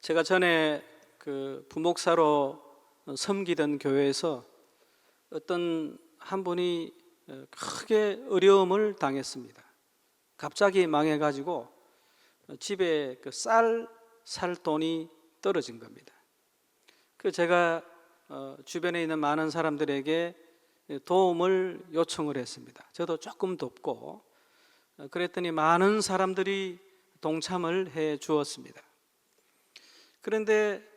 제가 전에 그 부목사로 섬기던 교회에서 어떤 한 분이 크게 어려움을 당했습니다. 갑자기 망해가지고 집에 그 살 돈이 떨어진 겁니다. 그 제가 주변에 있는 많은 사람들에게 도움을 요청을 했습니다. 저도 조금 돕고 그랬더니 많은 사람들이 동참을 해 주었습니다. 그런데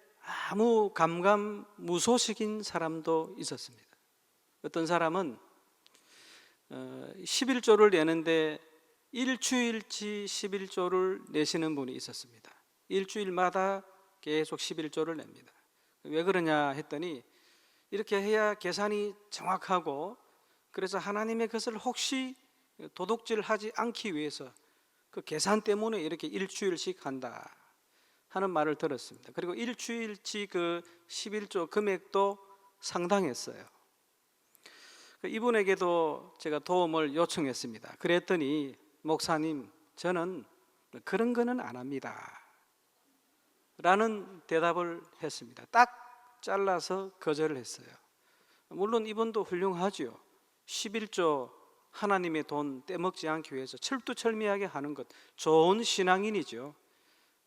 아무 감감무소식인 사람도 있었습니다. 어떤 사람은 11조를 내는데 일주일치 11조를 내시는 분이 있었습니다. 일주일마다 계속 11조를 냅니다. 왜 그러냐 했더니 이렇게 해야 계산이 정확하고, 그래서 하나님의 것을 혹시 도둑질하지 않기 위해서 그 계산 때문에 이렇게 일주일씩 한다 하는 말을 들었습니다. 그리고 일주일치 그 11조 금액도 상당했어요. 이분에게도 제가 도움을 요청했습니다. 그랬더니 목사님, 저는 그런 거는 안 합니다 라는 대답을 했습니다. 딱 잘라서 거절을 했어요. 물론 이분도 훌륭하죠. 11조 하나님의 돈 떼먹지 않기 위해서 철두철미하게 하는 것, 좋은 신앙인이죠.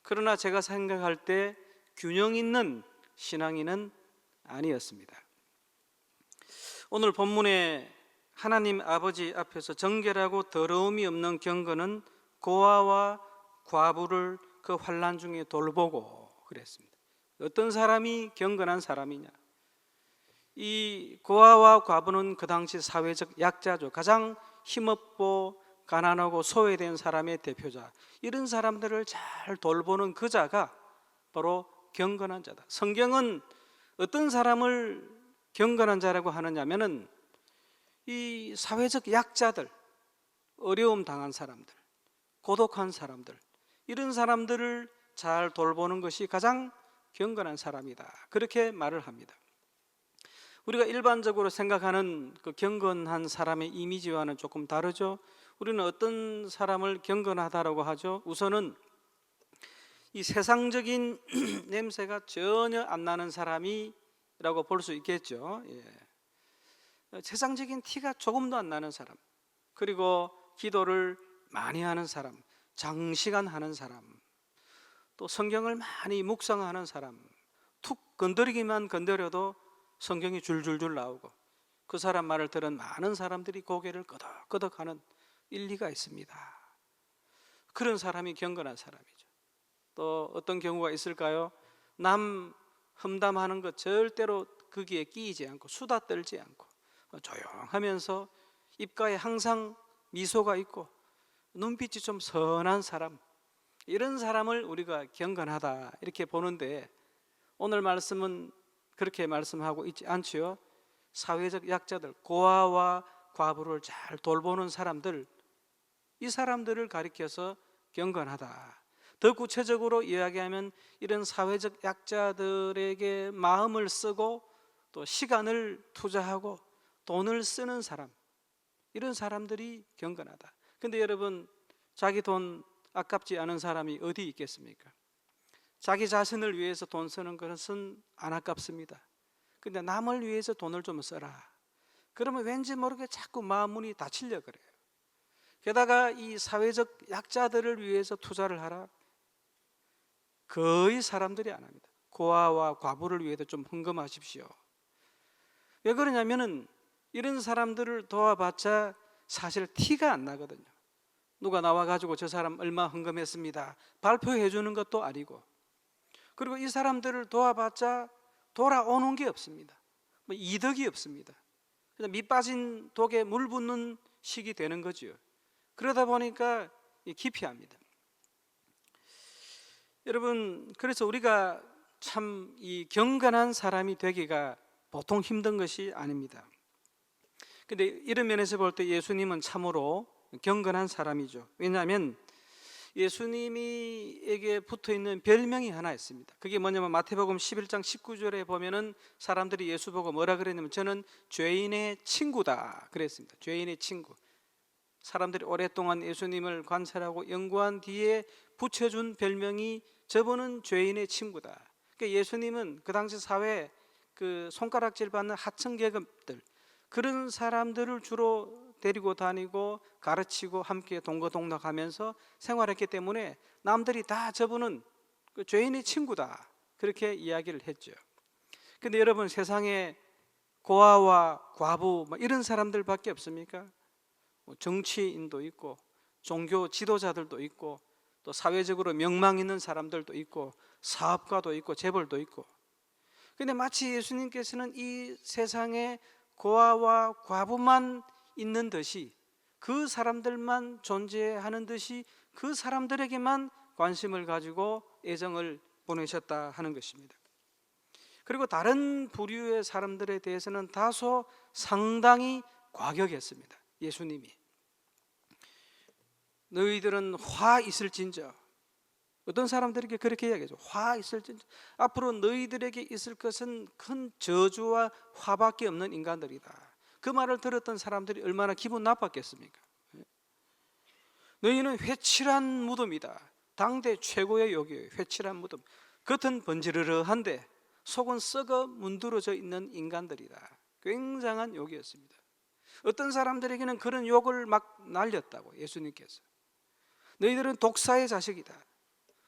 그러나 제가 생각할 때 균형 있는 신앙인은 아니었습니다. 오늘 본문에 하나님 아버지 앞에서 정결하고 더러움이 없는 경건은 고아와 과부를 그 환난 중에 돌보고 그랬습니다. 어떤 사람이 경건한 사람이냐? 이 고아와 과부는 그 당시 사회적 약자죠. 가장 힘없고 가난하고 소외된 사람의 대표자. 이런 사람들을 잘 돌보는 그 자가 바로 경건한 자다. 성경은 어떤 사람을 경건한 자라고 하느냐면은 이 사회적 약자들, 어려움 당한 사람들, 고독한 사람들, 이런 사람들을 잘 돌보는 것이 가장 경건한 사람이다, 그렇게 말을 합니다. 우리가 일반적으로 생각하는 그 경건한 사람의 이미지와는 조금 다르죠. 우리는 어떤 사람을 경건하다라고 하죠? 우선은 이 세상적인 냄새가 전혀 안 나는 사람이라고 볼 수 있겠죠. 세상적인 티가 조금도 안 나는 사람, 그리고 기도를 많이 하는 사람, 장시간 하는 사람, 또 성경을 많이 묵상하는 사람, 툭 건드리기만 건드려도 성경이 줄줄줄 나오고, 그 사람 말을 들은 많은 사람들이 고개를 끄덕끄덕하는 일리가 있습니다. 그런 사람이 경건한 사람이죠. 또 어떤 경우가 있을까요? 남 험담하는 것 절대로 거기에 끼이지 않고 수다 떨지 않고 조용하면서 입가에 항상 미소가 있고 눈빛이 좀 선한 사람, 이런 사람을 우리가 경건하다 이렇게 보는데, 오늘 말씀은 그렇게 말씀하고 있지 않지요. 사회적 약자들, 고아와 과부를 잘 돌보는 사람들, 이 사람들을 가리켜서 경건하다. 더 구체적으로 이야기하면 이런 사회적 약자들에게 마음을 쓰고 또 시간을 투자하고 돈을 쓰는 사람, 이런 사람들이 경건하다. 근데 여러분, 자기 돈 아깝지 않은 사람이 어디 있겠습니까? 자기 자신을 위해서 돈 쓰는 것은 안 아깝습니다. 근데 남을 위해서 돈을 좀 써라. 그러면 왠지 모르게 자꾸 마음문이 닫히려 그래요. 게다가 이 사회적 약자들을 위해서 투자를 하라, 거의 사람들이 안 합니다. 고아와 과부를 위해서 좀 헌금하십시오. 왜 그러냐면은 이런 사람들을 도와봤자 사실 티가 안 나거든요. 누가 나와가지고 저 사람 얼마 헌금했습니다 발표해 주는 것도 아니고, 그리고 이 사람들을 도와봤자 돌아오는 게 없습니다. 뭐 이득이 없습니다. 그냥 밑 빠진 독에 물 붓는 식이 되는 거죠. 그러다 보니까 기피합니다. 여러분, 그래서 우리가 참 이 경건한 사람이 되기가 보통 힘든 것이 아닙니다. 근데 이런 면에서 볼 때 예수님은 참으로 경건한 사람이죠. 왜냐하면 예수님에게 붙어있는 별명이 하나 있습니다. 그게 뭐냐면 마태복음 11장 19절에 보면은 사람들이 예수 보고 뭐라 그랬냐면 저는 죄인의 친구다 그랬습니다. 죄인의 친구. 사람들이 오랫동안 예수님을 관찰하고 연구한 뒤에 붙여준 별명이 저분은 죄인의 친구다. 그러니까 예수님은 그 당시 사회에 그 손가락질 받는 하층 계급들, 그런 사람들을 주로 데리고 다니고 가르치고 함께 동거동락하면서 생활했기 때문에 남들이 다 저분은 그 죄인의 친구다, 그렇게 이야기를 했죠. 근데 여러분, 세상에 고아와 과부 이런 사람들밖에 없습니까? 정치인도 있고 종교 지도자들도 있고 또 사회적으로 명망 있는 사람들도 있고 사업가도 있고 재벌도 있고. 근데 마치 예수님께서는 이 세상에 고아와 과부만 있는 듯이, 그 사람들만 존재하는 듯이 그 사람들에게만 관심을 가지고 애정을 보내셨다 하는 것입니다. 그리고 다른 부류의 사람들에 대해서는 다소 상당히 과격했습니다. 예수님이 너희들은 화 있을진저, 어떤 사람들에게 그렇게 이야기하죠. 화 있을진저, 앞으로 너희들에게 있을 것은 큰 저주와 화밖에 없는 인간들이다. 그 말을 들었던 사람들이 얼마나 기분 나빴겠습니까? 너희는 회칠한 무덤이다. 당대 최고의 욕이에요. 회칠한 무덤. 겉은 번지르르한데 속은 썩어 문드러져 있는 인간들이다. 굉장한 욕이었습니다. 어떤 사람들에게는 그런 욕을 막 날렸다고, 예수님께서. 너희들은 독사의 자식이다.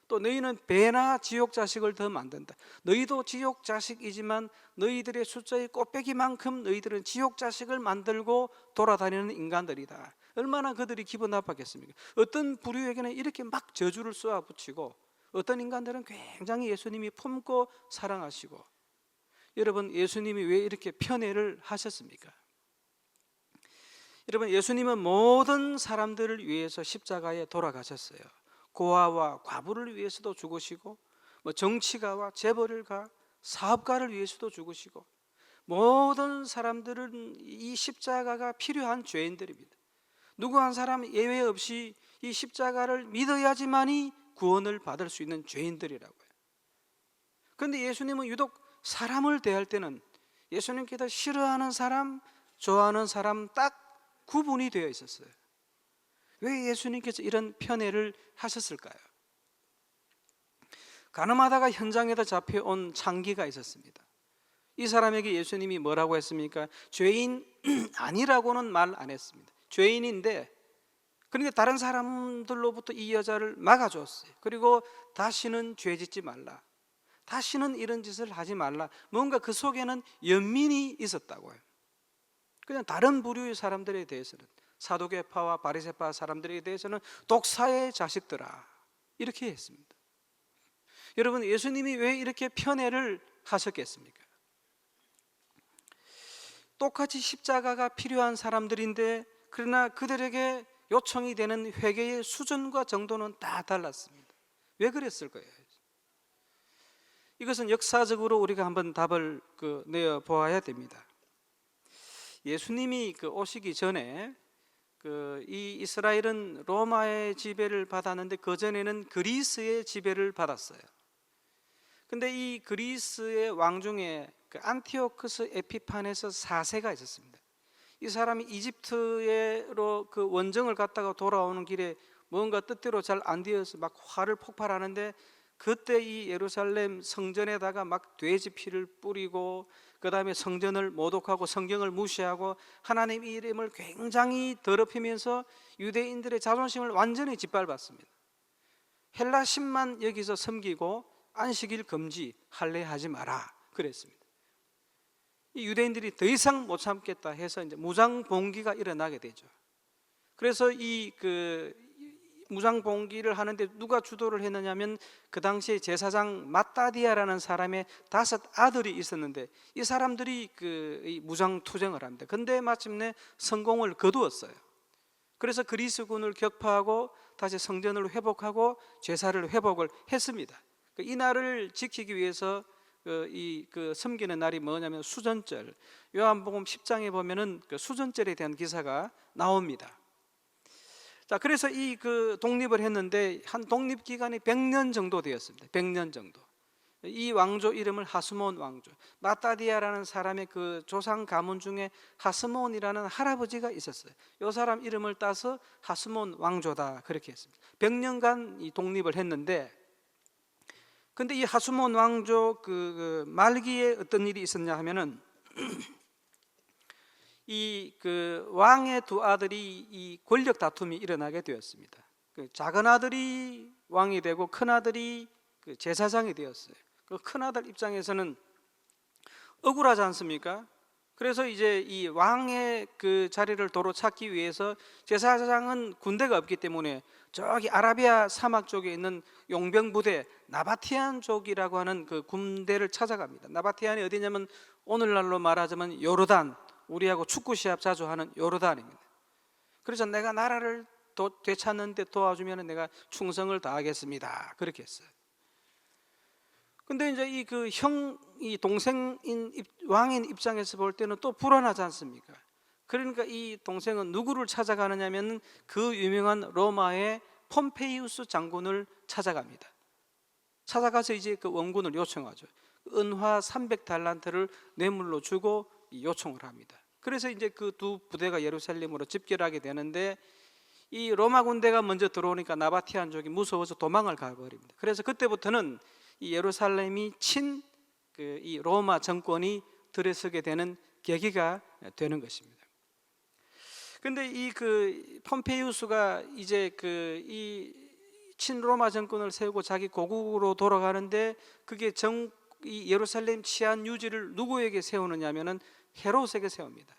또 너희는 배나 지옥 자식을 더 만든다. 너희도 지옥 자식이지만 너희들의 숫자의 꽃배기만큼 너희들은 지옥 자식을 만들고 돌아다니는 인간들이다. 얼마나 그들이 기분 나빴겠습니까? 어떤 부류에게는 이렇게 막 저주를 쏘아붙이고, 어떤 인간들은 굉장히 예수님이 품고 사랑하시고. 여러분, 예수님이 왜 이렇게 편애를 하셨습니까? 여러분, 예수님은 모든 사람들을 위해서 십자가에 돌아가셨어요. 고아와 과부를 위해서도 죽으시고, 정치가와 재벌가, 사업가를 위해서도 죽으시고, 모든 사람들은 이 십자가가 필요한 죄인들입니다. 누구 한 사람 예외 없이 이 십자가를 믿어야지만이 구원을 받을 수 있는 죄인들이라고요. 그런데 예수님은 유독 사람을 대할 때는 예수님께서 싫어하는 사람, 좋아하는 사람 딱 구분이 되어 있었어요. 왜 예수님께서 이런 편애를 하셨을까요? 가늠하다가 현장에다 잡혀온 창기가 있었습니다. 이 사람에게 예수님이 뭐라고 했습니까? 죄인 아니라고는 말 안 했습니다. 죄인인데, 그러니까 다른 사람들로부터 이 여자를 막아줬어요. 그리고 다시는 죄 짓지 말라, 다시는 이런 짓을 하지 말라. 뭔가 그 속에는 연민이 있었다고요. 그냥 다른 부류의 사람들에 대해서는, 사두개파와 바리새파 사람들에 대해서는 독사의 자식들아, 이렇게 했습니다. 여러분, 예수님이 왜 이렇게 편애를 하셨겠습니까? 똑같이 십자가가 필요한 사람들인데, 그러나 그들에게 요청이 되는 회개의 수준과 정도는 다 달랐습니다. 왜 그랬을 거예요? 이것은 역사적으로 우리가 한번 답을 내어 보아야 됩니다. 예수님이 오시기 전에 이 이스라엘은 로마의 지배를 받았는데 그 전에는 그리스의 지배를 받았어요. 근데 이 그리스의 왕 중에 안티오쿠스 에피파네스 4세가 있었습니다. 이 사람이 이집트로 원정을 갔다가 돌아오는 길에 뭔가 뜻대로 잘 안 되어서 막 화를 폭발하는데, 그때 이 예루살렘 성전에다가 막 돼지 피를 뿌리고, 그 다음에 성전을 모독하고 성경을 무시하고 하나님 이름을 굉장히 더럽히면서 유대인들의 자존심을 완전히 짓밟았습니다. 헬라 신만 여기서 섬기고 안식일 금지, 할례하지 마라 그랬습니다. 이 유대인들이 더 이상 못 참겠다 해서 이제 무장봉기가 일어나게 되죠. 그래서 이 무장봉기를 하는데 누가 주도를 했느냐면, 그 당시에 제사장 마따디아라는 사람의 5 아들이 있었는데, 이 사람들이 이 무장투쟁을 합니다. 근데 마침내 성공을 거두었어요. 그래서 그리스군을 격파하고 다시 성전을 회복하고 제사를 회복을 했습니다. 이 날을 지키기 위해서 섬기는 날이 뭐냐면 수전절. 요한복음 10장에 보면은 수전절에 대한 기사가 나옵니다. 자, 그래서 독립을 했는데 한 독립 기간이 100년 정도 되었습니다. 100년 정도. 이 왕조 이름을 하스몬 왕조. 마따디아라는 사람의 그 조상 가문 중에 하스몬이라는 할아버지가 있었어요. 이 사람 이름을 따서 하스몬 왕조다 그렇게 했습니다. 100년간 이 독립을 했는데, 근데 이 하스몬 왕조 그 말기에 어떤 일이 있었냐 하면은 이 그 왕의 두 아들이 이 권력 다툼이 일어나게 되었습니다. 그 작은 아들이 왕이 되고 큰 아들이 그 제사장이 되었어요. 그 큰 아들 입장에서는 억울하지 않습니까? 그래서 이제 이 왕의 그 자리를 도로 찾기 위해서 제사장은 군대가 없기 때문에 저기 아라비아 사막 쪽에 있는 용병 부대 나바티안족이라고 하는 그 군대를 찾아갑니다. 나바티안이 어디냐면 오늘날로 말하자면 요르단, 우리하고 축구 시합 자주 하는 요르단입니다. 그래서 내가 나라를 되찾는 데 도와주면 내가 충성을 다하겠습니다. 그렇게 했어요. 근데 이제 이 동생인 왕인 입장에서 볼 때는 또 불안하지 않습니까? 그러니까 이 동생은 누구를 찾아가느냐면 그 유명한 로마의 폼페이우스 장군을 찾아갑니다. 찾아가서 이제 그 원군을 요청하죠. 은화 300달란트를 뇌물로 주고 요청을 합니다. 그래서 이제 그 두 부대가 예루살렘으로 집결하게 되는데, 이 로마 군대가 먼저 들어오니까 나바티안족이 무서워서 도망을 가버립니다. 그래서 그때부터는 이 예루살렘이 이 로마 정권이 들어서게 되는 계기가 되는 것입니다. 근데 이 그 폼페이우스가 이제 이 친로마 정권을 세우고 자기 고국으로 돌아가는데, 그게 이 예루살렘 치안 유지를 누구에게 세우느냐면은 헤롯에게 세웁니다.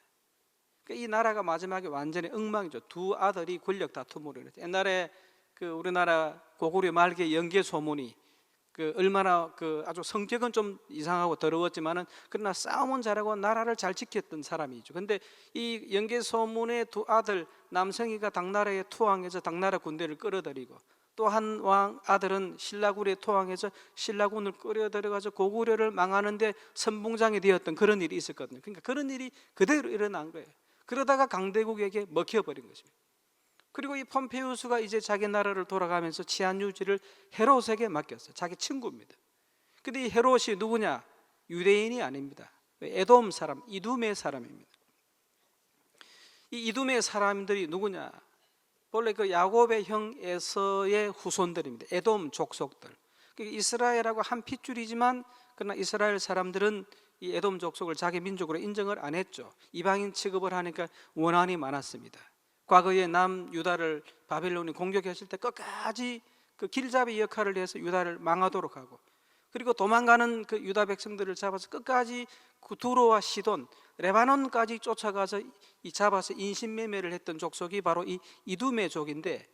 그러니까 이 나라가 마지막에 완전히 엉망이죠. 두 아들이 권력 다툼으로. 옛날에 그 우리나라 고구려 말기의 연개 소문이 그 얼마나 그 아주 성격은 좀 이상하고 더러웠지만은 그러나 싸움은 잘하고 나라를 잘 지켰던 사람이죠. 근데 이 연개 소문의 두 아들 남성이가 당나라에 투항해서 당나라 군대를 끌어들이고, 또 한 왕 아들은 신라군에 투항해서 신라군을 끌어들여가지고 고구려를 망하는데 선봉장이 되었던 그런 일이 있었거든요. 그러니까 그런 일이 그대로 일어난 거예요. 그러다가 강대국에게 먹혀버린 것입니다. 그리고 이 폼페이우스가 이제 자기 나라를 돌아가면서 치안 유지를 헤롯에게 맡겼어요. 자기 친구입니다. 근데 이 헤롯이 누구냐? 유대인이 아닙니다. 에돔 사람, 이두메 사람입니다. 이 이두메 사람들이 누구냐? 원래 그 야곱의 형 에서의 후손들입니다. 에돔 족속들. 이스라엘하고 한 핏줄이지만 그러나 이스라엘 사람들은 이 에돔 족속을 자기 민족으로 인정을 안 했죠. 이방인 취급을 하니까 원한이 많았습니다. 과거에 남유다를 바벨론이 공격했을 때 끝까지 그 길잡이 역할을 해서 유다를 망하도록 하고, 그리고 도망가는 그 유다 백성들을 잡아서 끝까지 구두로와 시돈, 레바논까지 쫓아가서 잡아서 인신매매를 했던 족속이 바로 이 이두메족인데,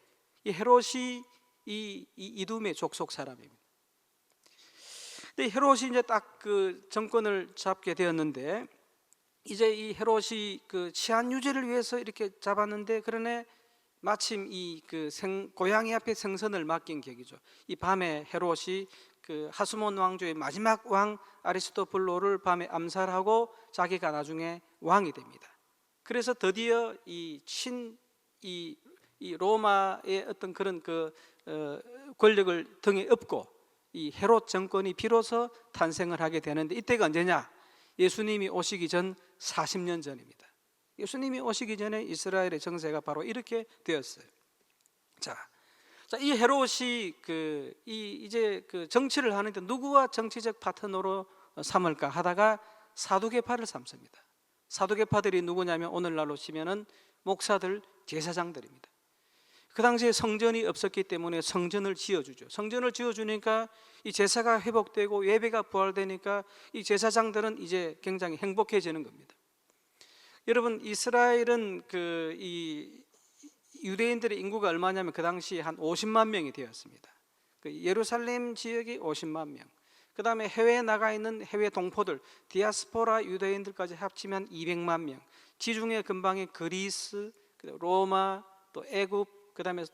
이 헤롯이 이 이두메 족속 사람입니다. 근데 헤롯이 이제 딱 그 정권을 잡게 되었는데, 이제 이 헤롯이 그 치안 유지를 위해서 이렇게 잡았는데, 그러네 마침 이 그 고양이 앞에 생선을 맡긴 계기죠. 이 밤에 헤롯이 그 하스몬 왕조의 마지막 왕 아리스토블로를 밤에 암살하고 자기가 나중에 왕이 됩니다. 그래서 드디어 이 로마의 어떤 그런 권력을 등에 업고 이 헤롯 정권이 비로소 탄생을 하게 되는데, 이때가 언제냐? 예수님이 오시기 전 40년 전입니다. 예수님이 오시기 전에 이스라엘의 정세가 바로 이렇게 되었어요. 자, 이 헤롯이 이제 그 정치를 하는데 누구와 정치적 파트너로 삼을까 하다가 사두개파를 삼습니다. 사두개파들이 누구냐면 오늘날로 치면은 목사들, 제사장들입니다. 그 당시에 성전이 없었기 때문에 성전을 지어주죠. 성전을 지어주니까 이 제사가 회복되고 예배가 부활되니까 이 제사장들은 이제 굉장히 행복해지는 겁니다. 여러분, 이스라엘은 이 유대인들의 인구가 얼마냐면 그 당시 한 50만 명이 되었습니다. 예루살렘 지역이 50만 명, 그 다음에 해외에 나가 있는 해외 동포들, 디아스포라 유대인들까지 합치면 200만 명, 지중해 근방의 그리스, 로마, 또 애굽, 그 다음에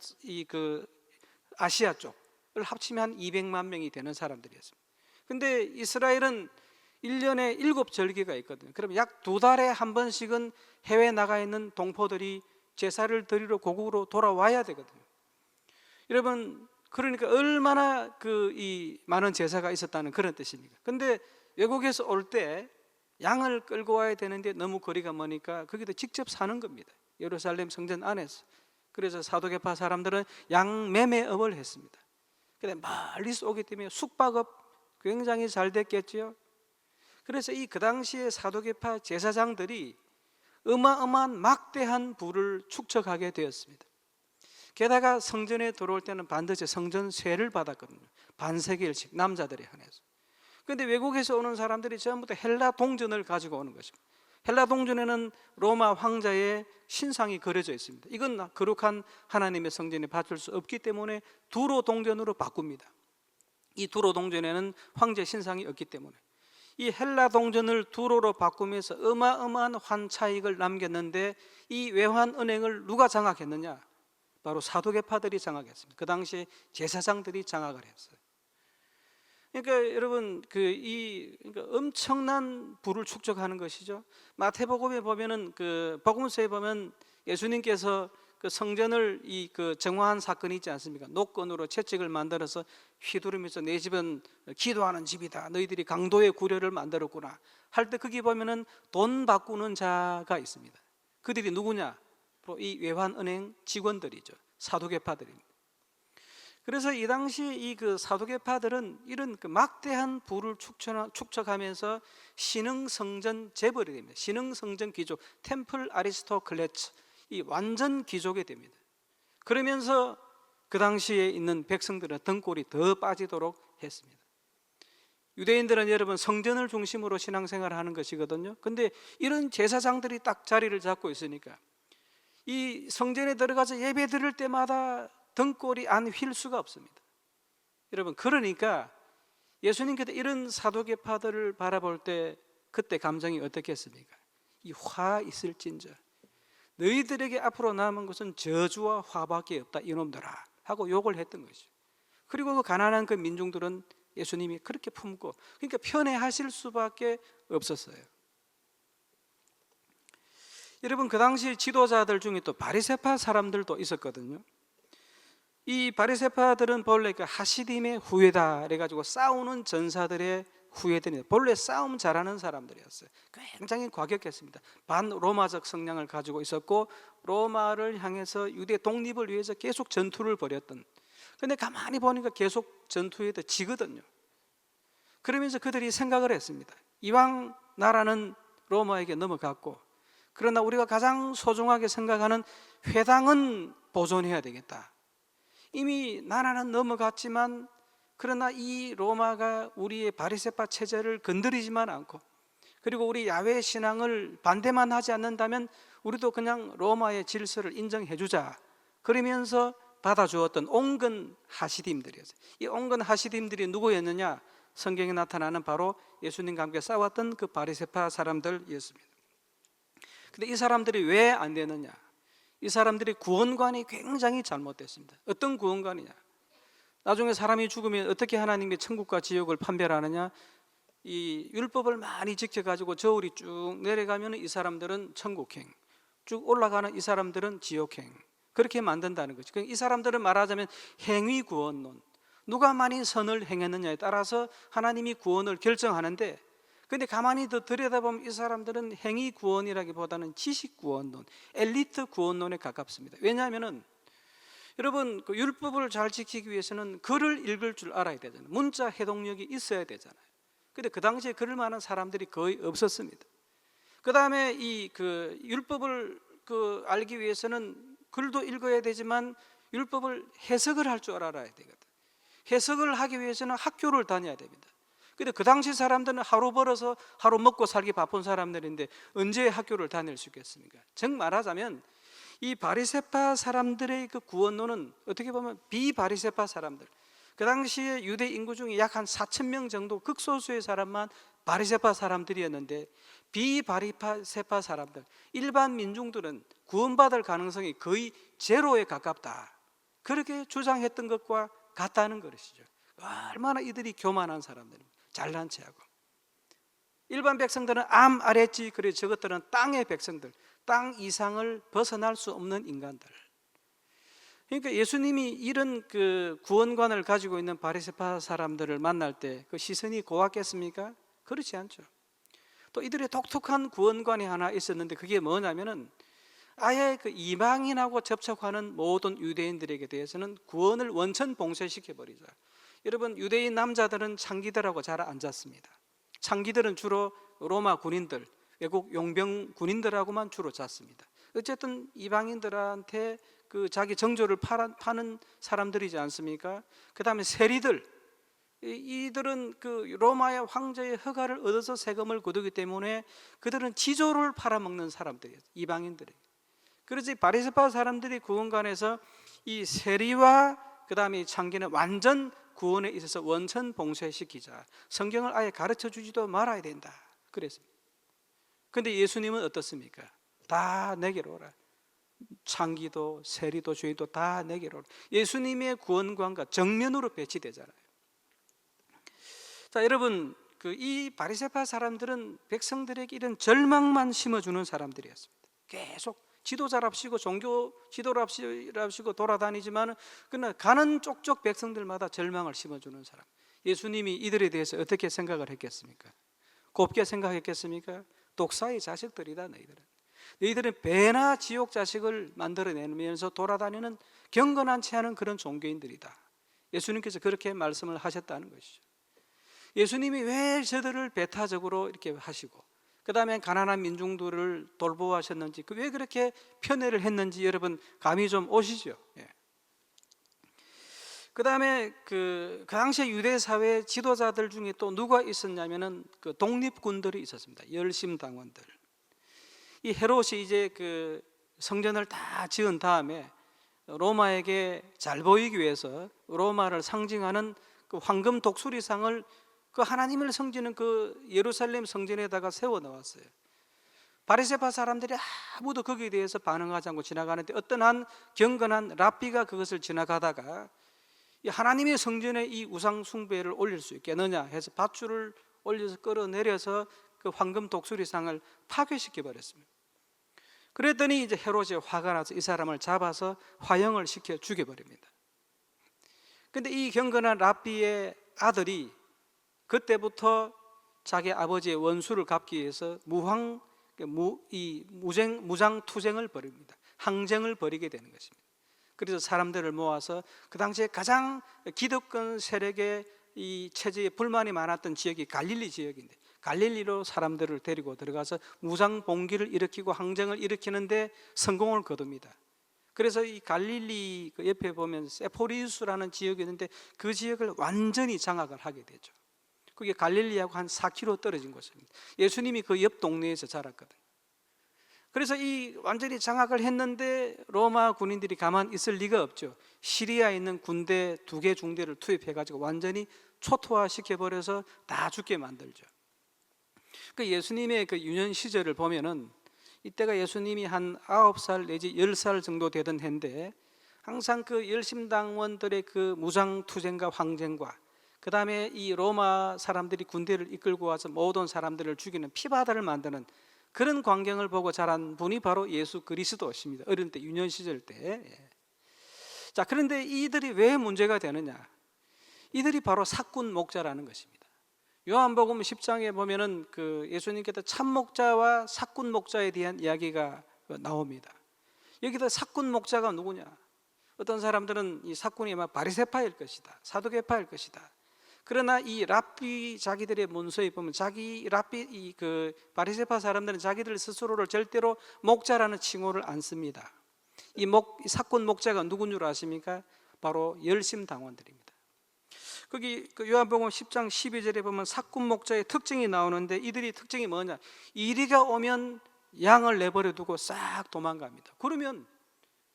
아시아 쪽을 합치면 한 200만 명이 되는 사람들이었습니다. 근데 이스라엘은 1년에 7절기가 있거든요. 그럼 약 2달에 한 번씩은 해외에 나가 있는 동포들이 제사를 드리러 고국으로 돌아와야 되거든요. 여러분, 그러니까 얼마나 이 많은 제사가 있었다는 그런 뜻입니까? 근데 외국에서 올 때 양을 끌고 와야 되는데 너무 거리가 머니까 거기다 직접 사는 겁니다. 예루살렘 성전 안에서. 그래서 사도계파 사람들은 양 매매업을 했습니다. 근데 멀리서 오기 때문에 숙박업 굉장히 잘 됐겠지요. 그래서 그 당시에 사도계파 제사장들이 어마어마한 막대한 부를 축적하게 되었습니다. 게다가 성전에 들어올 때는 반드시 성전세를 받았거든요. 반세겔씩 남자들에 한해서. 그런데 외국에서 오는 사람들이 전부 다 헬라 동전을 가지고 오는 것입니다. 헬라 동전에는 로마 황자의 신상이 그려져 있습니다. 이건 거룩한 하나님의 성전에 바칠 수 없기 때문에 두로 동전으로 바꿉니다. 이 두로 동전에는 황제 신상이 없기 때문에 이 헬라 동전을 두로로 바꾸면서 어마어마한 환차익을 남겼는데 이 외환은행을 누가 장악했느냐? 바로 사도계파들이 장악했습니다. 그 당시에 제사장들이 장악을 했어요. 그러니까 여러분 그러니까 엄청난 부를 축적하는 것이죠. 마태복음에 보면은 복음서에 보면 예수님께서 성전을 정화한 사건이 있지 않습니까? 노건으로 채찍을 만들어서 휘두르면서 내 집은 기도하는 집이다. 너희들이 강도의 구려를 만들었구나. 할 때 거기 보면은 돈 바꾸는 자가 있습니다. 그들이 누구냐? 바로 이 외환은행 직원들이죠. 사도계파들입니다. 그래서 이 당시 사도계파들은 이런 막대한 부를 축적하면서 신흥성전 재벌이 됩니다. 신흥성전 귀족, 템플 아리스토클레츠, 이 완전 귀족이 됩니다. 그러면서 그 당시에 있는 백성들은 등골이 더 빠지도록 했습니다. 유대인들은 여러분 성전을 중심으로 신앙생활을 하는 것이거든요. 근데 이런 제사장들이 딱 자리를 잡고 있으니까 이 성전에 들어가서 예배 드릴 때마다 등골이 안 휠 수가 없습니다. 여러분 그러니까 예수님께서 이런 사도계파들을 바라볼 때 그때 감정이 어떻겠습니까? 이 화 있을진저 너희들에게 앞으로 남은 것은 저주와 화밖에 없다 이놈들아 하고 욕을 했던 것이죠. 그리고 그 가난한 그 민중들은 예수님이 그렇게 품고 그러니까 편애하실 수밖에 없었어요. 여러분 그 당시 지도자들 중에 또 바리새파 사람들도 있었거든요. 이 바리새파들은 본래 하시딤의 후예다 그래가지고 싸우는 전사들의 후예들입니다. 본래 싸움 잘하는 사람들이었어요. 굉장히 과격했습니다. 반로마적 성향을 가지고 있었고 로마를 향해서 유대 독립을 위해서 계속 전투를 벌였던. 그런데 가만히 보니까 계속 전투에도 지거든요. 그러면서 그들이 생각을 했습니다. 이왕 나라는 로마에게 넘어갔고 그러나 우리가 가장 소중하게 생각하는 회당은 보존해야 되겠다. 이미 나라는 넘어갔지만 그러나 이 로마가 우리의 바리새파 체제를 건드리지만 않고 그리고 우리 야훼 신앙을 반대만 하지 않는다면 우리도 그냥 로마의 질서를 인정해 주자. 그러면서 받아주었던 온건 하시딤들이었어요. 이 온건 하시딤들이 누구였느냐? 성경에 나타나는 바로 예수님과 함께 싸웠던 그 바리새파 사람들이었습니다. 근데 이 사람들이 왜 안 되느냐? 이 사람들이 구원관이 굉장히 잘못됐습니다. 어떤 구원관이냐? 나중에 사람이 죽으면 어떻게 하나님의 천국과 지옥을 판별하느냐? 이 율법을 많이 지켜가지고 저울이 쭉 내려가면 이 사람들은 천국행, 쭉 올라가는 이 사람들은 지옥행, 그렇게 만든다는 거죠. 이 사람들은 말하자면 행위구원론, 누가 많이 선을 행했느냐에 따라서 하나님이 구원을 결정하는데, 근데 가만히 더 들여다보면 이 사람들은 행위구원이라기보다는 지식구원론, 엘리트 구원론에 가깝습니다. 왜냐하면 여러분 율법을 잘 지키기 위해서는 글을 읽을 줄 알아야 되잖아요. 문자 해독력이 있어야 되잖아요. 근데 그 당시에 그럴 만한 사람들이 거의 없었습니다. 그 다음에 율법을 알기 위해서는 글도 읽어야 되지만 율법을 해석을 할 줄 알아야 되거든. 해석을 하기 위해서는 학교를 다녀야 됩니다. 근데 그 당시 사람들은 하루 벌어서 하루 먹고 살기 바쁜 사람들인데 언제 학교를 다닐 수 있겠습니까? 즉 말하자면 이 바리새파 사람들의 그 구원론은 어떻게 보면 비바리새파 사람들, 그 당시에 유대 인구 중에 약 한 4,000명 정도 극소수의 사람만 바리새파 사람들이었는데 비바리새파 사람들, 일반 민중들은 구원받을 가능성이 거의 제로에 가깝다, 그렇게 주장했던 것과 같다는 것이죠. 얼마나 이들이 교만한 사람들입니다. 잘난 체하고. 일반 백성들은 암 아랫지, 그래 저것들은 땅의 백성들, 땅 이상을 벗어날 수 없는 인간들. 그러니까 예수님이 이런 그 구원관을 가지고 있는 바리새파 사람들을 만날 때 그 시선이 고왔겠습니까? 그렇지 않죠. 또 이들의 독특한 구원관이 하나 있었는데 그게 뭐냐면은 아예 그 이방인하고 접촉하는 모든 유대인들에게 대해서는 구원을 원천 봉쇄시켜 버리자. 여러분, 유대인 남자들은 창기들하고 잘 안 잤습니다. 창기들은 주로 로마 군인들, 외국 용병 군인들하고만 주로 잤습니다. 어쨌든 이방인들한테 그 자기 정조를 파는 사람들이지 않습니까? 그 다음에 세리들, 이들은 그 로마의 황제의 허가를 얻어서 세금을 거두기 때문에 그들은 지조를 팔아먹는 사람들이에요, 이방인들이. 그래서 바리새파 사람들이 구원관에서 이 세리와 그 다음에 이 창기는 완전 구원에 있어서 원천 봉쇄시키자, 성경을 아예 가르쳐 주지도 말아야 된다 그랬습니다. 그런데 예수님은 어떻습니까? 다 내게로 오라. 창기도 세리도 죄인도 다 내게로 오라. 예수님의 구원관과 정면으로 배치되잖아요. 자, 여러분, 이 바리새파 사람들은 백성들에게 이런 절망만 심어주는 사람들이었습니다. 계속 지도자랍시고 종교 지도랍시고 돌아다니지만 그러나 가는 쪽쪽 백성들마다 절망을 심어주는 사람. 예수님이 이들에 대해서 어떻게 생각을 했겠습니까? 곱게 생각했겠습니까? 독사의 자식들이다 너희들은 배나 지옥 자식을 만들어내면서 돌아다니는 경건하지 않은 그런 종교인들이다. 예수님께서 그렇게 말씀을 하셨다는 것이죠. 예수님이 왜 저들을 배타적으로 이렇게 하시고 그 다음에 가난한 민중들을 돌보았었는지, 왜 그렇게 편애를 했는지 여러분 감이 좀 오시죠? 예. 그 다음에 그 당시에 유대 사회 지도자들 중에 또 누가 있었냐면은 그 독립군들이 있었습니다. 열심당원들. 이 헤롯이 이제 그 성전을 다 지은 다음에 로마에게 잘 보이기 위해서 로마를 상징하는 그 황금 독수리상을 그 하나님을 섬기는 그 예루살렘 성전에다가 세워 놓았어요. 바리새파 사람들이 아무도 거기에 대해서 반응하지 않고 지나가는데 어떤 한 경건한 랍비가 그것을 지나가다가 이 하나님의 성전에 이 우상 숭배를 올릴 수 있겠느냐 해서 밧줄을 올려서 끌어내려서 그 황금 독수리상을 파괴시켜 버렸습니다. 그랬더니 이제 헤롯이 화가 나서 이 사람을 잡아서 화형을 시켜 죽여버립니다. 근데 이 경건한 랍비의 아들이 그때부터 자기 아버지의 원수를 갚기 위해서 무장투쟁을 벌입니다. 항쟁을 벌이게 되는 것입니다. 그래서 사람들을 모아서 그 당시에 가장 기득권 세력의 이 체제에 불만이 많았던 지역이 갈릴리 지역인데 갈릴리로 사람들을 데리고 들어가서 무장봉기를 일으키고 항쟁을 일으키는데 성공을 거둡니다. 그래서 이 갈릴리 그 옆에 보면 세포리우스라는 지역이 있는데 그 지역을 완전히 장악을 하게 되죠. 그게 갈릴리하고 한 4km 떨어진 곳입니다. 예수님이 그 옆 동네에서 자랐거든요. 그래서 이 완전히 장악을 했는데 로마 군인들이 가만 있을 리가 없죠. 시리아에 있는 군대 2개 중대를 투입해가지고 완전히 초토화시켜버려서 다 죽게 만들죠. 그 예수님의 그 유년 시절을 보면은 이때가 예수님이 한 9살 내지 10살 정도 되던 해인데 항상 그 열심당원들의 그 무장투쟁과 항쟁과 그 다음에 이 로마 사람들이 군대를 이끌고 와서 모든 사람들을 죽이는 피바다를 만드는 그런 광경을 보고 자란 분이 바로 예수 그리스도십니다. 어릴 때, 유년 시절 때. 자, 그런데 이들이 왜 문제가 되느냐? 이들이 바로 사꾼 목자라는 것입니다. 요한복음 10장에 보면은 그 예수님께서 참목자와 사꾼 목자에 대한 이야기가 나옵니다. 여기서 사꾼 목자가 누구냐? 어떤 사람들은 이 사꾼이 아마 바리새파일 것이다, 사두개파일 것이다. 그러나 이 랍비 자기들의 문서에 보면 자기 랍비 그 바리새파 사람들은 자기들 스스로를 절대로 목자라는 칭호를 안 씁니다. 이 사꾼 목자가 누군 줄 아십니까? 바로 열심당원들입니다. 거기 그 요한복음 10장 12절에 보면 사꾼 목자의 특징이 나오는데 이들이 특징이 뭐냐? 이리가 오면 양을 내버려 두고 싹 도망갑니다. 그러면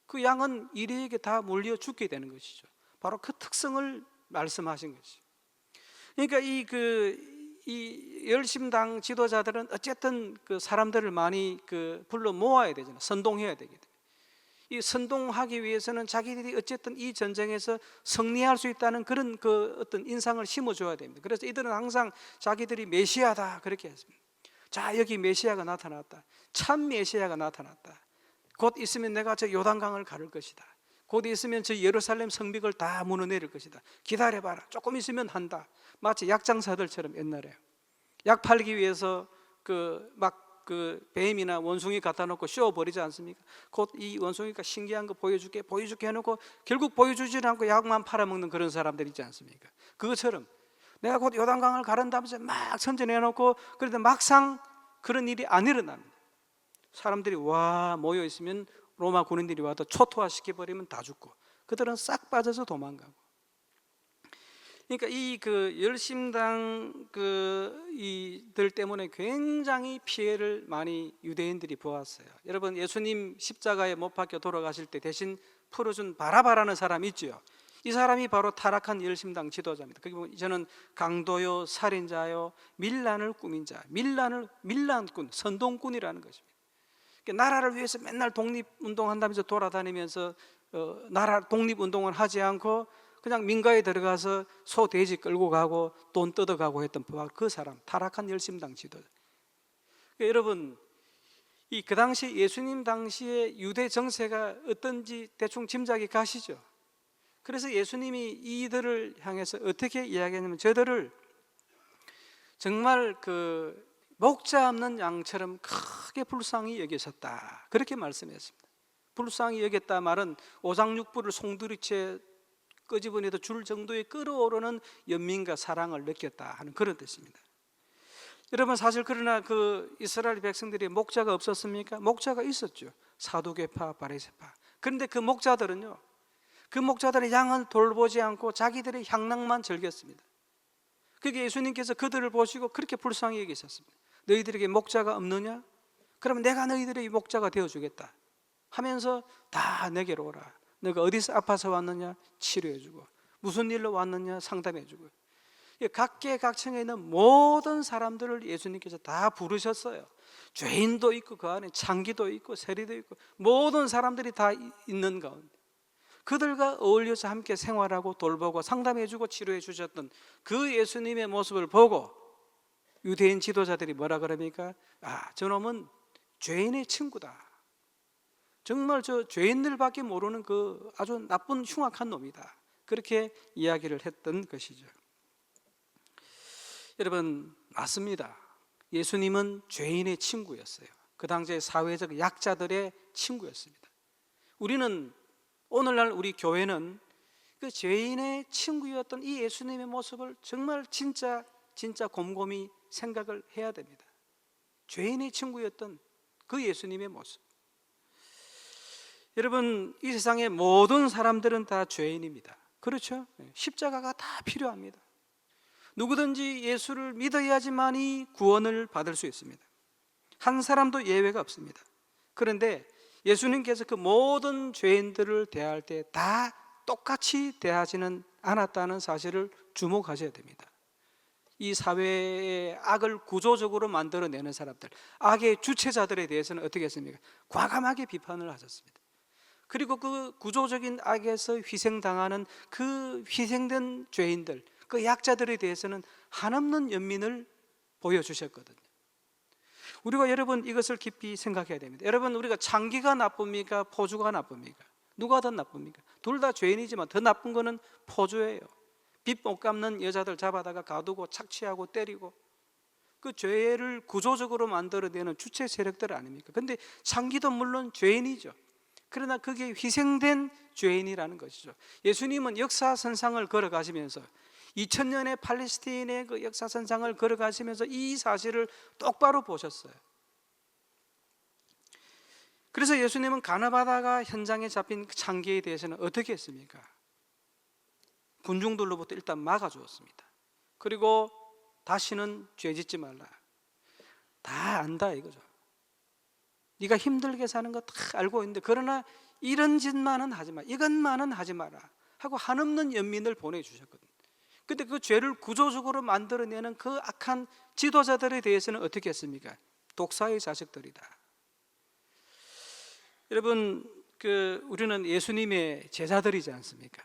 그 양은 이리에게 다 몰려 죽게 되는 것이죠. 바로 그 특성을 말씀하신 것이죠. 그러니까 이 열심당 지도자들은 어쨌든 그 사람들을 많이 그 불러 모아야 되잖아요. 선동해야 되게 돼요. 이 선동하기 위해서는 자기들이 어쨌든 이 전쟁에서 승리할 수 있다는 그런 그 어떤 인상을 심어줘야 됩니다. 그래서 이들은 항상 자기들이 메시아다 그렇게 했습니다. 자, 여기 메시아가 나타났다. 참 메시아가 나타났다. 곧 있으면 내가 저 요단강을 가를 것이다. 곧 있으면 저 예루살렘 성벽을 다 무너내릴 것이다. 기다려봐라. 조금 있으면 한다. 마치 약장사들처럼 옛날에 약 팔기 위해서 그 뱀이나 원숭이 갖다 놓고 쇼 버리지 않습니까? 곧 이 원숭이가 신기한 거 보여줄게 해놓고 결국 보여주지 않고 약만 팔아먹는 그런 사람들 있지 않습니까? 그것처럼 내가 곧 요단강을 가른다면서 막 선전해놓고 그런데 막상 그런 일이 안 일어납니다. 사람들이 와 모여 있으면 로마 군인들이 와도 초토화시켜버리면 다 죽고 그들은 싹 빠져서 도망가고. 그러니까 이 열심당 이들 때문에 굉장히 피해를 많이 유대인들이 보았어요. 여러분, 예수님 십자가에 못 박혀 돌아가실 때 대신 풀어준 바라바라는 사람이 있죠. 이 사람이 바로 타락한 열심당 지도자입니다. 그게 저는 강도요, 살인자요, 밀란을 꾸민 자, 밀란꾼, 선동꾼이라는 것입니다. 나라를 위해서 맨날 독립운동한다면서 돌아다니면서 나라 독립운동을 하지 않고 그냥 민가에 들어가서 소 돼지 끌고 가고 돈 뜯어가고 했던 그 사람, 타락한 열심당 지도자. 여러분, 그 당시 예수님 당시에 유대 정세가 어떤지 대충 짐작이 가시죠? 그래서 예수님이 이들을 향해서 어떻게 이야기했냐면 저들을 정말 목자 없는 양처럼 크게 불쌍히 여기셨다, 그렇게 말씀했습니다. 불쌍히 여겼다 말은 오장육부를 송두리째 끄집어내도 줄 정도의 끓어오르는 연민과 사랑을 느꼈다 하는 그런 뜻입니다. 여러분, 사실 그러나 이스라엘 백성들이 목자가 없었습니까? 목자가 있었죠. 사두개파, 바리새파. 그런데 그 목자들은 양을 돌보지 않고 자기들의 향락만 즐겼습니다. 그게 예수님께서 그들을 보시고 그렇게 불쌍히 여기셨습니다. 너희들에게 목자가 없느냐? 그러면 내가 너희들의 목자가 되어주겠다 하면서 다 내게로 오라. 너가 어디서 아파서 왔느냐? 치료해주고, 무슨 일로 왔느냐? 상담해주고. 각계각층에 있는 모든 사람들을 예수님께서 다 부르셨어요. 죄인도 있고 그 안에 창기도 있고 세리도 있고 모든 사람들이 다 있는 가운데 그들과 어울려서 함께 생활하고 돌보고 상담해주고 치료해 주셨던 그 예수님의 모습을 보고 유대인 지도자들이 뭐라 그럽니까? 저놈은 죄인의 친구다. 정말 저 죄인들밖에 모르는 아주 나쁜 흉악한 놈이다. 그렇게 이야기를 했던 것이죠. 여러분, 맞습니다. 예수님은 죄인의 친구였어요. 그 당시의 사회적 약자들의 친구였습니다. 우리는 오늘날 우리 교회는 그 죄인의 친구였던 이 예수님의 모습을 정말 진짜 곰곰이 생각을 해야 됩니다. 죄인의 친구였던 그 예수님의 모습. 여러분, 이 세상의 모든 사람들은 다 죄인입니다. 그렇죠? 십자가가 다 필요합니다. 누구든지 예수를 믿어야지만이 구원을 받을 수 있습니다. 한 사람도 예외가 없습니다. 그런데 예수님께서 그 모든 죄인들을 대할 때 다 똑같이 대하지는 않았다는 사실을 주목하셔야 됩니다. 이 사회의 악을 구조적으로 만들어내는 사람들, 악의 주체자들에 대해서는 어떻게 했습니까? 과감하게 비판을 하셨습니다. 그리고 그 구조적인 악에서 희생당하는 그 희생된 죄인들, 그 약자들에 대해서는 한없는 연민을 보여주셨거든요. 우리가 여러분 이것을 깊이 생각해야 됩니다. 여러분, 우리가 창기가 나쁩니까? 포주가 나쁩니까? 누가 더 나쁩니까? 둘 다 죄인이지만 더 나쁜 거는 포주예요. 빚 못 갚는 여자들 잡아다가 가두고 착취하고 때리고 그 죄를 구조적으로 만들어내는 주체 세력들 아닙니까? 근데 창기도 물론 죄인이죠. 그러나 그게 희생된 죄인이라는 것이죠. 예수님은 역사선상을 걸어가시면서 2000년의 팔레스타인의 그 역사선상을 걸어가시면서 이 사실을 똑바로 보셨어요. 그래서 예수님은 가나바다가 현장에 잡힌 창기에 대해서는 어떻게 했습니까? 군중들로부터 일단 막아주었습니다. 그리고 다시는 죄 짓지 말라. 다 안다 이거죠. 네가 힘들게 사는 거 다 알고 있는데 그러나 이런 짓만은 하지 마, 이것만은 하지 마라 하고 한없는 연민을 보내주셨거든요. 근데 그 죄를 구조적으로 만들어내는 그 악한 지도자들에 대해서는 어떻게 했습니까? 독사의 자식들이다. 여러분, 우리는 예수님의 제자들이지 않습니까?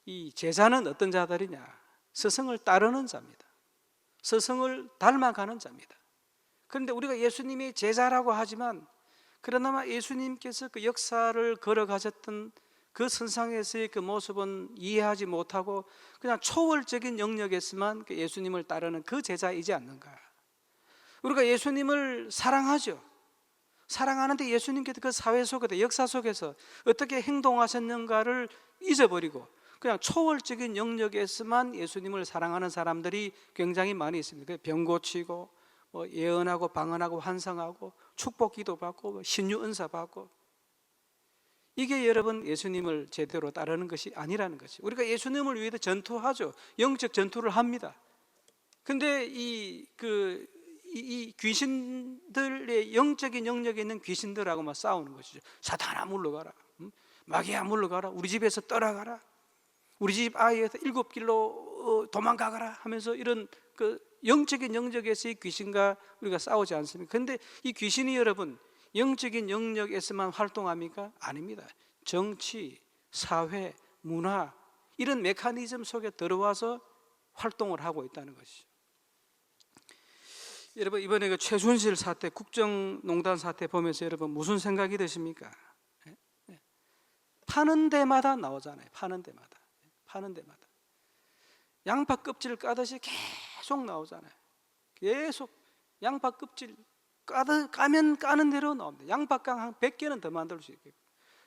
이 제자는 어떤 자들이냐? 스승을 따르는 자입니다. 스승을 닮아가는 자입니다. 그런데 우리가 예수님의 제자라고 하지만 그러나 예수님께서 그 역사를 걸어가셨던 그 선상에서의 그 모습은 이해하지 못하고 그냥 초월적인 영역에서만 그 예수님을 따르는 그 제자이지 않는가? 우리가 예수님을 사랑하죠. 사랑하는데 예수님께서 그 사회 속에서, 역사 속에서 어떻게 행동하셨는가를 잊어버리고 그냥 초월적인 영역에서만 예수님을 사랑하는 사람들이 굉장히 많이 있습니다. 병 고치고 예언하고 방언하고 환상하고 축복 기도 받고 신유 은사 받고, 이게 여러분 예수님을 제대로 따르는 것이 아니라는 것이. 우리가 예수님을 위해서 전투하죠. 영적 전투를 합니다. 근데 이 귀신들의 영적인 영역에 있는 귀신들하고 막 싸우는 것이죠. 사탄아 물러가라, 마귀야 물러가라, 우리 집에서 떠나가라, 우리 집 아이에서 7길로 도망가가라 하면서 이런 그 영적인 영역에서의 귀신과 우리가 싸우지 않습니까? 그런데 이 귀신이 여러분 영적인 영역에서만 활동합니까? 아닙니다. 정치, 사회, 문화 이런 메커니즘 속에 들어와서 활동을 하고 있다는 것이죠. 여러분 이번에 그 최순실 사태, 국정농단 사태 보면서 여러분 무슨 생각이 드십니까? 파는 데마다 나오잖아요. 파는 데마다 양파 껍질 까듯이 계속 나오잖아요. 계속 양파 껍질 까면 까는 대로 나옵니다. 양파깡 한 100개는 더 만들 수 있게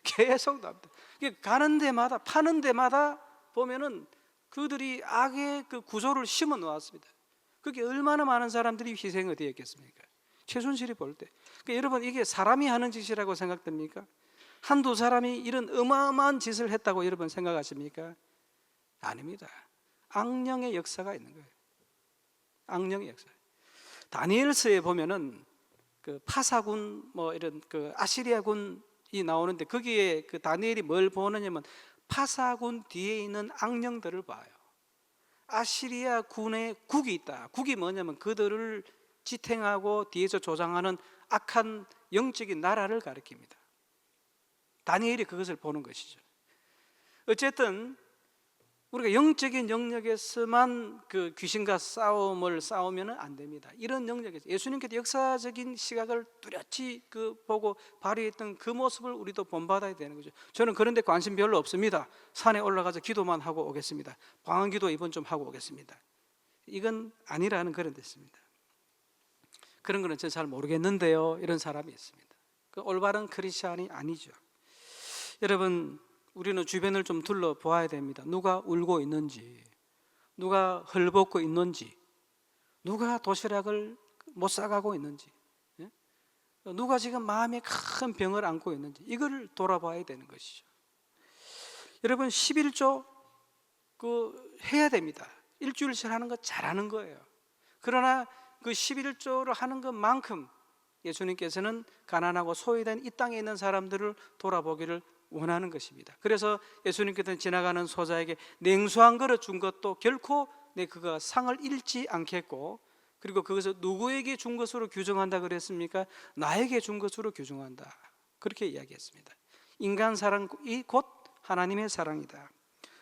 계속 나옵니다. 가는 데마다, 파는 데마다 보면은 그들이 악의 그 구조를 심어 놓았습니다. 그게 얼마나 많은 사람들이 희생이 되었겠습니까? 최순실이 볼 때. 그러니까 여러분 이게 사람이 하는 짓이라고 생각됩니까? 한두 사람이 이런 어마어마한 짓을 했다고 여러분 생각하십니까? 아닙니다. 악령의 역사가 있는 거예요. 악령의 역사. 다니엘서에 보면은 그 파사군 이런 그 아시리아군이 나오는데 거기에 그 다니엘이 뭘 보느냐면 파사군 뒤에 있는 악령들을 봐요. 아시리아 군의 국이 있다. 국이 뭐냐면 그들을 지탱하고 뒤에서 조장하는 악한 영적인 나라를 가리킵니다. 다니엘이 그것을 보는 것이죠. 어쨌든 우리가 영적인 영역에서만 그 귀신과 싸우면 안 됩니다. 이런 영역에서 예수님께서 역사적인 시각을 뚜렷이 보고 발휘했던 그 모습을 우리도 본받아야 되는 거죠. 저는 그런 데 관심 별로 없습니다. 산에 올라가서 기도만 하고 오겠습니다. 방언기도 이번 좀 하고 오겠습니다. 이건 아니라는 그런 데 있습니다. 그런 거는 저는 잘 모르겠는데요, 이런 사람이 있습니다. 그 올바른 크리스찬이 아니죠. 여러분 우리는 주변을 좀 둘러보아야 됩니다. 누가 울고 있는지, 누가 헐벗고 있는지, 누가 도시락을 못 싸가고 있는지, 누가 지금 마음에 큰 병을 안고 있는지, 이걸 돌아봐야 되는 것이죠. 여러분 11조 해야 됩니다. 일주일씩 하는 거 잘하는 거예요. 그러나 그 11조를 하는 것만큼 예수님께서는 가난하고 소외된 이 땅에 있는 사람들을 돌아보기를 원하는 것입니다. 그래서 예수님께서는 지나가는 소자에게 냉수한 그릇 준 것도 결코 그가 상을 잃지 않겠고, 그리고 그것을 누구에게 준 것으로 규정한다 그랬습니까? 나에게 준 것으로 규정한다, 그렇게 이야기했습니다. 인간 사랑이 곧 하나님의 사랑이다.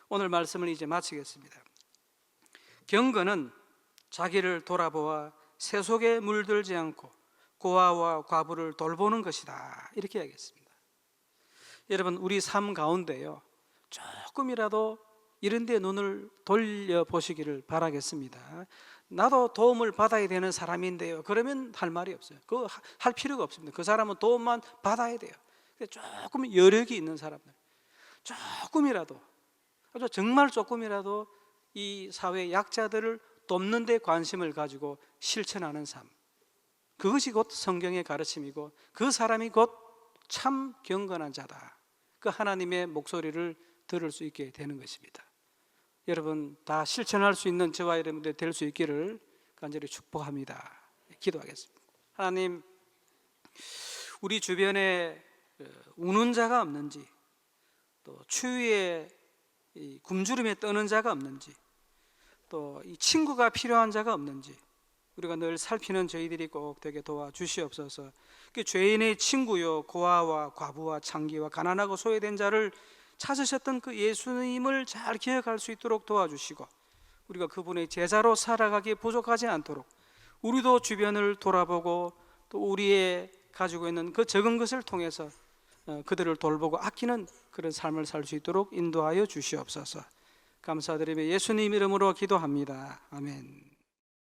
오늘 말씀을 이제 마치겠습니다. 경건은 자기를 돌아보아 세속에 물들지 않고 고아와 과부를 돌보는 것이다, 이렇게 이야기했습니다. 여러분 우리 삶 가운데요 조금이라도 이런 데 눈을 돌려보시기를 바라겠습니다. 나도 도움을 받아야 되는 사람인데요, 그러면 할 말이 없어요. 그거 할 필요가 없습니다. 그 사람은 도움만 받아야 돼요. 조금 여력이 있는 사람들, 조금이라도, 아주 정말 조금이라도 이 사회 약자들을 돕는 데 관심을 가지고 실천하는 삶, 그것이 곧 성경의 가르침이고 그 사람이 곧 참 경건한 자다, 그 하나님의 목소리를 들을 수 있게 되는 것입니다. 여러분 다 실천할 수 있는 저와 여러분들 될 수 있기를 간절히 축복합니다. 기도하겠습니다. 하나님, 우리 주변에 우는 자가 없는지, 또 추위에 굶주림에 떠는 자가 없는지, 또 이 친구가 필요한 자가 없는지 우리가 늘 살피는 저희들이 꼭 되게 도와주시옵소서. 그 죄인의 친구요, 고아와 과부와 창기와 가난하고 소외된 자를 찾으셨던 그 예수님을 잘 기억할 수 있도록 도와주시고, 우리가 그분의 제자로 살아가기에 부족하지 않도록 우리도 주변을 돌아보고 또 우리의 가지고 있는 그 적은 것을 통해서 그들을 돌보고 아끼는 그런 삶을 살 수 있도록 인도하여 주시옵소서. 감사드리며 예수님 이름으로 기도합니다. 아멘.